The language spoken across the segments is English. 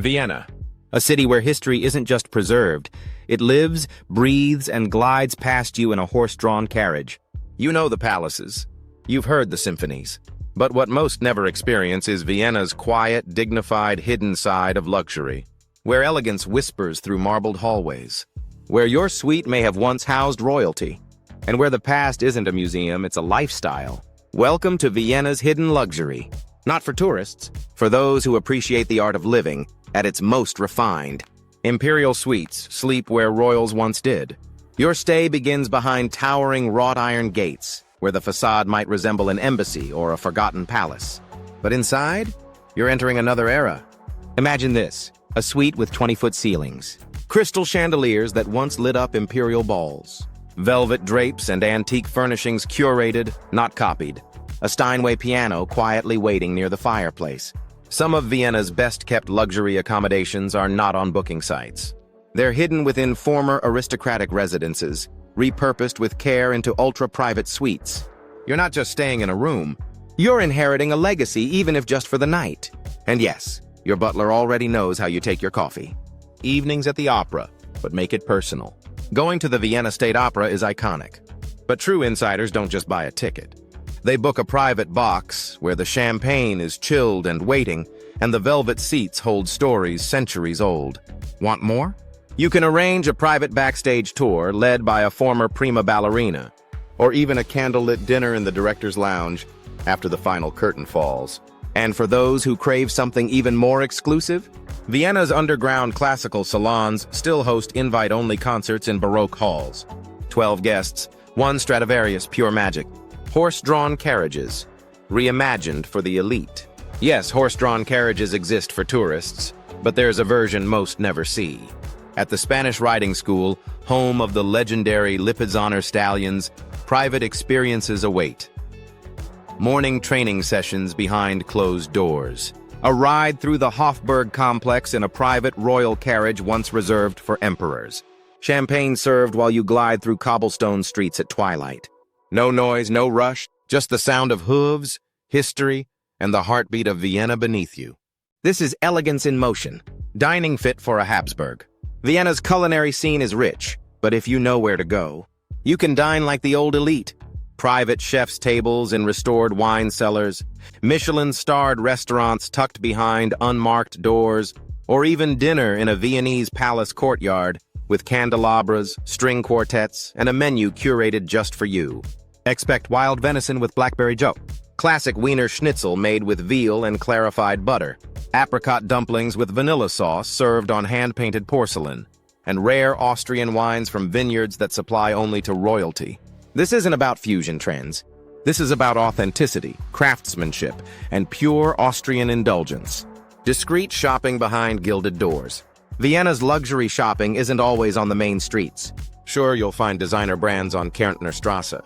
Vienna, a city where history isn't just preserved. It lives, breathes, and glides past you in a horse-drawn carriage. You know the palaces. You've heard the symphonies. But what most never experience is Vienna's quiet, dignified, hidden side of luxury, where elegance whispers through marbled hallways, where your suite may have once housed royalty, and where the past isn't a museum, it's a lifestyle. Welcome to Vienna's hidden luxury. Not for tourists, for those who appreciate the art of living at its most refined. Imperial suites sleep where royals once did. Your stay begins behind towering wrought iron gates, where the facade might resemble an embassy or a forgotten palace. But inside, you're entering another era. Imagine this, a suite with 20-foot ceilings, crystal chandeliers that once lit up imperial balls, velvet drapes and antique furnishings curated, not copied, a Steinway piano quietly waiting near the fireplace. Some of Vienna's best-kept luxury accommodations are not on booking sites. They're hidden within former aristocratic residences, repurposed with care into ultra-private suites. You're not just staying in a room, you're inheriting a legacy even if just for the night. And yes, your butler already knows how you take your coffee. Evenings at the opera, but make it personal. Going to the Vienna State Opera is iconic. But true insiders don't just buy a ticket. They book a private box where the champagne is chilled and waiting, and the velvet seats hold stories centuries old. Want more? You can arrange a private backstage tour led by a former prima ballerina, or even a candlelit dinner in the director's lounge after the final curtain falls. And for those who crave something even more exclusive, Vienna's underground classical salons still host invite-only concerts in Baroque halls. 12 guests, one Stradivarius pure magic. Horse-drawn carriages, reimagined for the elite. Yes, horse-drawn carriages exist for tourists, but there's a version most never see. At the Spanish riding school, home of the legendary Lipizzaner stallions, private experiences await. Morning training sessions behind closed doors. A ride through the Hofburg complex in a private royal carriage once reserved for emperors. Champagne served while you glide through cobblestone streets at twilight. No noise, no rush, just the sound of hooves, history, and the heartbeat of Vienna beneath you. This is elegance in motion, dining fit for a Habsburg. Vienna's culinary scene is rich, but if you know where to go, you can dine like the old elite. Private chef's tables in restored wine cellars, Michelin-starred restaurants tucked behind unmarked doors, or even dinner in a Viennese palace courtyard with candelabras, string quartets, and a menu curated just for you. Expect wild venison with blackberry joe, classic Wiener Schnitzel made with veal and clarified butter, apricot dumplings with vanilla sauce served on hand-painted porcelain, and rare Austrian wines from vineyards that supply only to royalty. This isn't about fusion trends. This is about authenticity, craftsmanship, and pure Austrian indulgence. Discreet shopping behind gilded doors. Vienna's luxury shopping isn't always on the main streets. Sure, you'll find designer brands on Kärntner Strasse,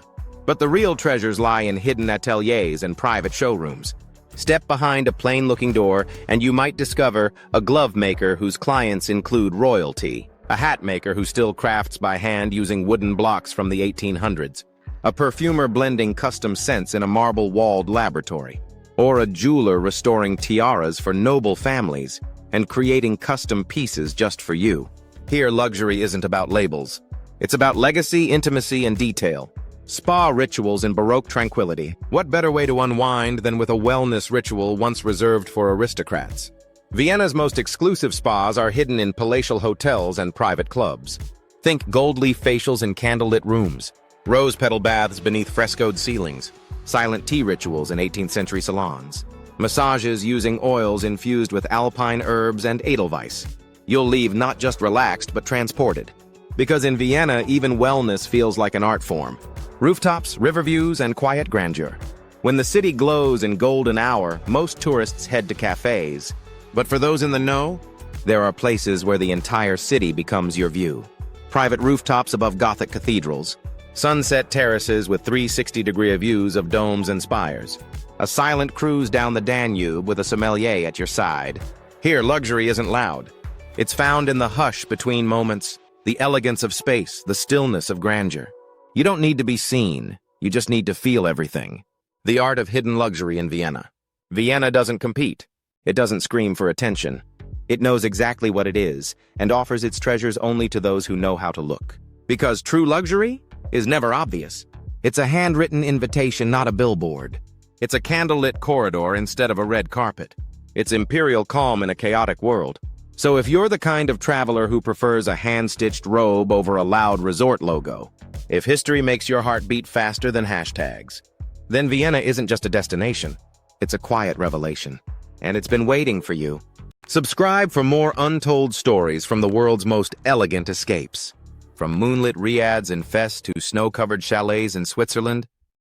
but the real treasures lie in hidden ateliers and private showrooms. Step behind a plain-looking door, and you might discover a glove maker whose clients include royalty, a hat maker who still crafts by hand using wooden blocks from the 1800s, a perfumer blending custom scents in a marble-walled laboratory, or a jeweler restoring tiaras for noble families and creating custom pieces just for you. Here, luxury isn't about labels. It's about legacy, intimacy, and detail. Spa rituals in Baroque tranquility. What better way to unwind than with a wellness ritual once reserved for aristocrats? Vienna's most exclusive spas are hidden in palatial hotels and private clubs. Think gold leaf facials in candlelit rooms, rose petal baths beneath frescoed ceilings, silent tea rituals in 18th century salons, massages using oils infused with alpine herbs and edelweiss. You'll leave not just relaxed but transported. Because in Vienna, even wellness feels like an art form. Rooftops, river views, and quiet grandeur. When the city glows in golden hour, most tourists head to cafes. But for those in the know, there are places where the entire city becomes your view. Private rooftops above Gothic cathedrals, sunset terraces with 360-degree views of domes and spires, a silent cruise down the Danube with a sommelier at your side. Here, luxury isn't loud. It's found in the hush between moments, the elegance of space, the stillness of grandeur. You don't need to be seen, you just need to feel everything. The art of hidden luxury in Vienna. Vienna doesn't compete. It doesn't scream for attention. It knows exactly what it is and offers its treasures only to those who know how to look. Because true luxury is never obvious. It's a handwritten invitation, not a billboard. It's a candlelit corridor instead of a red carpet. It's imperial calm in a chaotic world. So if you're the kind of traveler who prefers a hand-stitched robe over a loud resort logo, if history makes your heart beat faster than hashtags, then Vienna isn't just a destination. It's a quiet revelation. And it's been waiting for you. Subscribe for more untold stories from the world's most elegant escapes. From moonlit riads in Fes to snow-covered chalets in Switzerland,